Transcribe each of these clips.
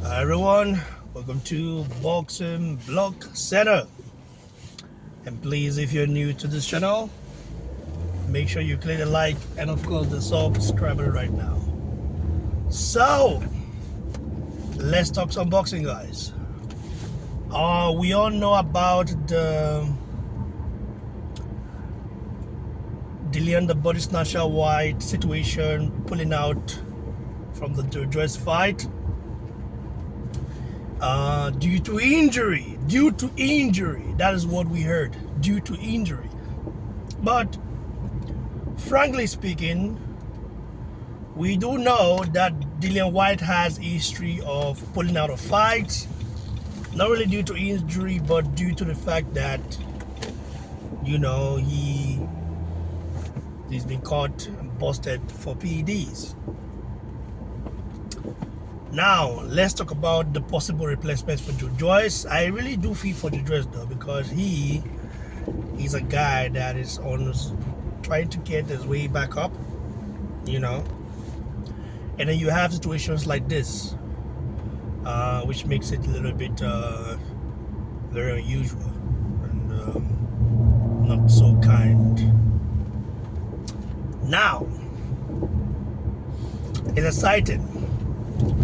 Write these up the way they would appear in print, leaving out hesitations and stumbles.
Hi everyone, welcome to Boxing Block Center. And please, if you're new to this channel, make sure you click the like and of course the subscribe button right now. So, let's talk some boxing, guys. We all know about the Dillian the body snatcher Whyte situation, pulling out from the Joe Joyce fight. Due to injury. That is what we heard. Due to injury. But frankly speaking, we do know that Dillian Whyte has a history of pulling out of fights. Not really due to injury, but due to the fact that, he's been caught and busted for PEDs. Now, let's talk about the possible replacements for Joe Joyce. I really do feel for Joe Joyce though, because he's a guy that is on trying to get his way back up, And then you have situations like this, which makes it a little bit very unusual and not so kind. Now, it's exciting.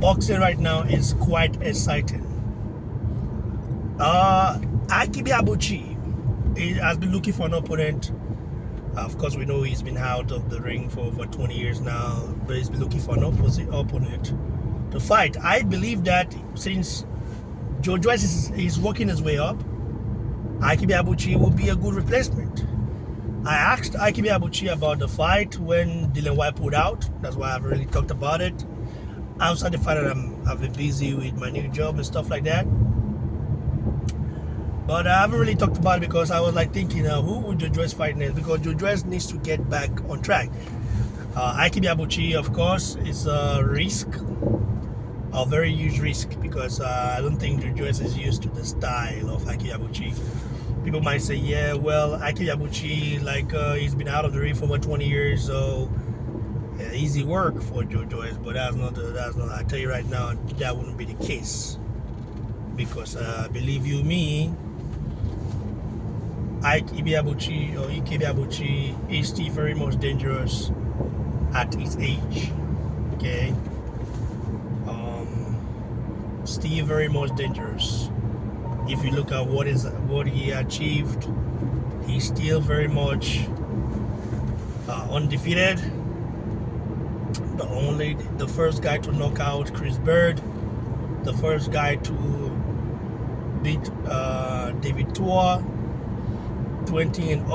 Boxing right now is quite exciting. Ibeabuchi has been looking for an opponent. Of course, we know he's been out of the ring for over 20 years now, but he's been looking for an opponent to fight. I believe that since Joe Joyce is working his way up, Ibeabuchi will be a good replacement. I asked Ibeabuchi about the fight when Dillian Whyte pulled out. That's why I haven't really talked about it. Outside the fact that I've been busy with my new job and stuff like that. But I haven't really talked about it because I was like thinking, who would Joe Joyce fight next? Because Joe Joyce needs to get back on track. Ibeabuchi, of course, is a risk, a very huge risk, because I don't think Joe Joyce is used to the style of Ibeabuchi. People might say, yeah, well, Ibeabuchi, he's been out of the ring for over 20 years, so easy work for Joe Joyce, but that's not. I tell you right now, that wouldn't be the case, because believe you me, Ibeabuchi is still very much dangerous at his age. Okay, still very much dangerous. If you look at what he achieved, he's still very much undefeated. The first guy to knock out Chris Bird, the first guy to beat David Tua, 20-0,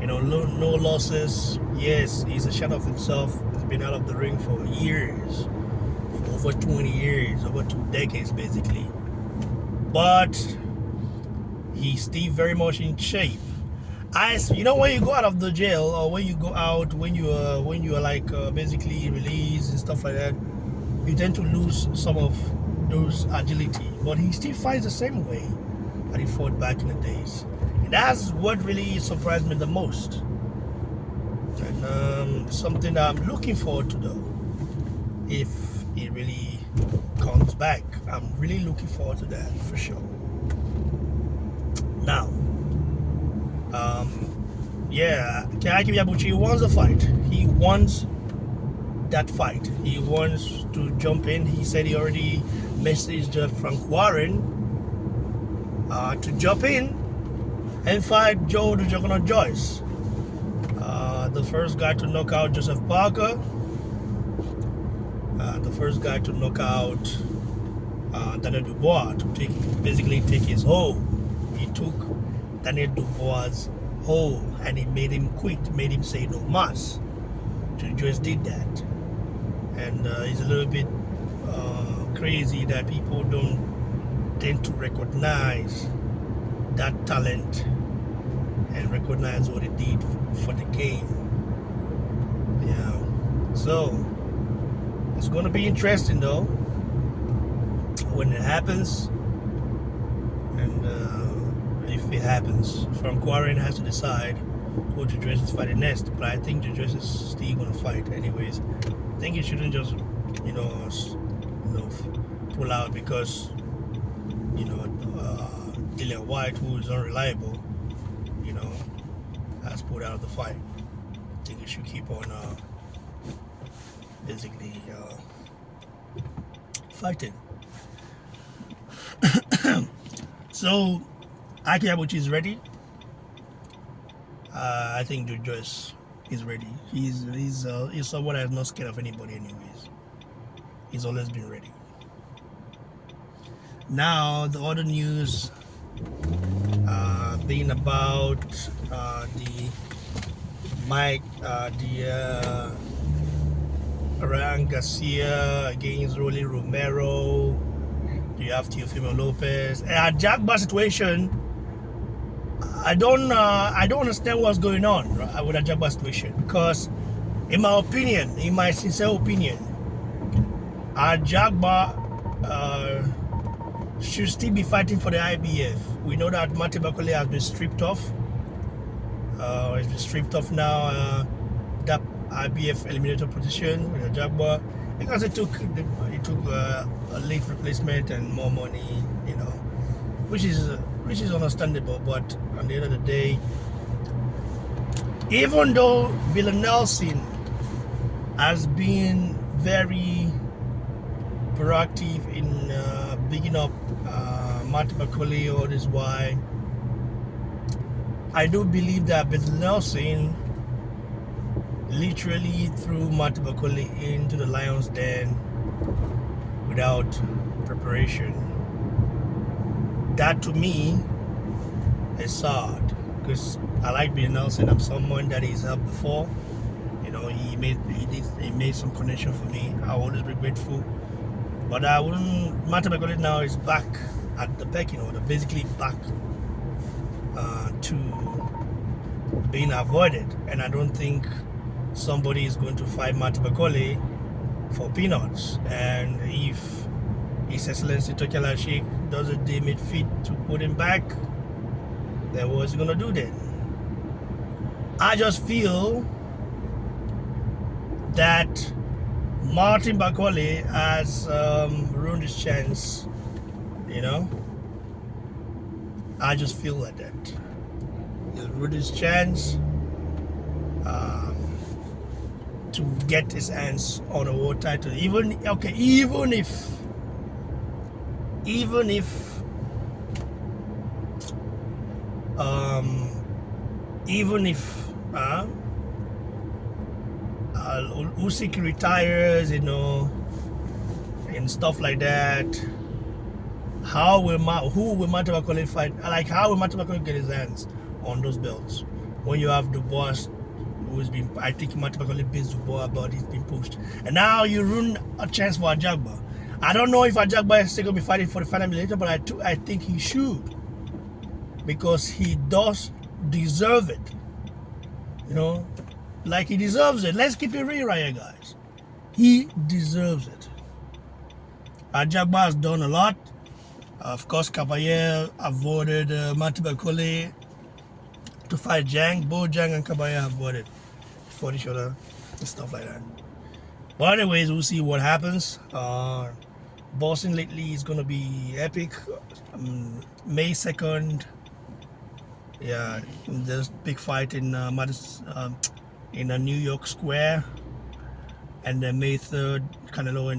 no losses. Yes, he's a shadow of himself. He's been out of the ring for years, for over 20 years, over 2 decades basically. But he's still very much in shape. When you go out of the jail, or when you go out, when you are basically released and stuff like that, you tend to lose some of those agility. But he still fights the same way that he fought back in the days, and that's what really surprised me the most. And something that I'm looking forward to though, if he really comes back, I'm really looking forward to that for sure. Now. Ibeabuchi wants a fight. He wants that fight. He wants to jump in. He said he already messaged Frank Warren to jump in and fight Joe the Juggernaut Joyce. The first guy to knock out Joseph Parker. The first guy to knock out Daniel Dubois to basically take his hold. He took Daniel Dubois' hold and he made him quit, made him say no mas. Joe Joyce did that, and it's a little bit crazy that people don't tend to recognize that talent and recognize what it did for the game. Yeah, so it's gonna be interesting though when it happens, and if it happens, Frank Warren has to decide who Joe Joyce is fighting next. But I think Joe Joyce is still gonna fight anyways. I think he shouldn't just, pull out because Dillian Whyte, who is unreliable, has pulled out of the fight. I think he should keep on basically fighting. So ibeabuchi is ready. I think Joe Joyce is ready. He's someone that's not scared of anybody anyways. He's always been ready. Now the other news being about the Ryan Garcia against Rolly Romero. You have Teofimo Lopez. And Jack Bar situation, I don't understand what's going on with the Jack Bar situation, because in my sincere opinion, Jack Bar should still be fighting for the IBF. We know that Martin Bakole has been stripped off. He's been stripped off now. That IBF eliminator position with Jack Bar, because it took a late replacement and more money, which is understandable. But at the end of the day, even though Bill Nelson has been very proactive in bigging up Martin Bakole all this while, I do believe that Bill Nelson literally threw Martin Bakole into the lion's den without preparation. That to me is sad, because I like Bill Nelson. I'm someone that he's helped before. He made some connection for me. I will always be grateful. But I wouldn't. Martin Bakole now is back at the pecking order, basically back to being avoided, and I don't think somebody is going to fight Martin Bakole for peanuts. And if His Excellency Tokela Sheikh doesn't deem it fit to put him back, then what's he gonna do then? I just feel that Martin Bakole has ruined his chance. I just feel like that. He's ruined his chance to get his hands on a world title. Even if Usyk retires, and stuff like that, who will Martin Bakole fight? Like, how will Martin Bakole get his hands on those belts when you have Dubois, who's been, I think Martin Bakole beats Dubois, but he's been pushed, and now you ruin a chance for Ajagba. I don't know if Ajagba is still going to be fighting for the final later, but I think he should, because he does deserve it. Like, he deserves it. Let's keep it real right here, guys. He deserves it. Ajagba has done a lot. Of course, Caballero avoided Martin Bakole to fight Zhang. Both Zhang and Caballero avoided for each other and stuff like that. But anyways, we'll see what happens. Boxing lately is going to be epic. May 2nd, yeah, there's big fight in New York Square, and then May 3rd, Canelo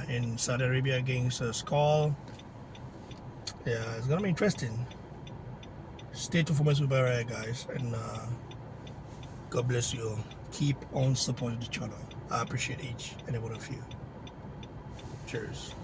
in Saudi Arabia against Skull. Yeah, it's gonna be interesting. Stay tuned for my super right, guys, and God bless you all. Keep on supporting the channel. I appreciate each and every one of you. Cheers.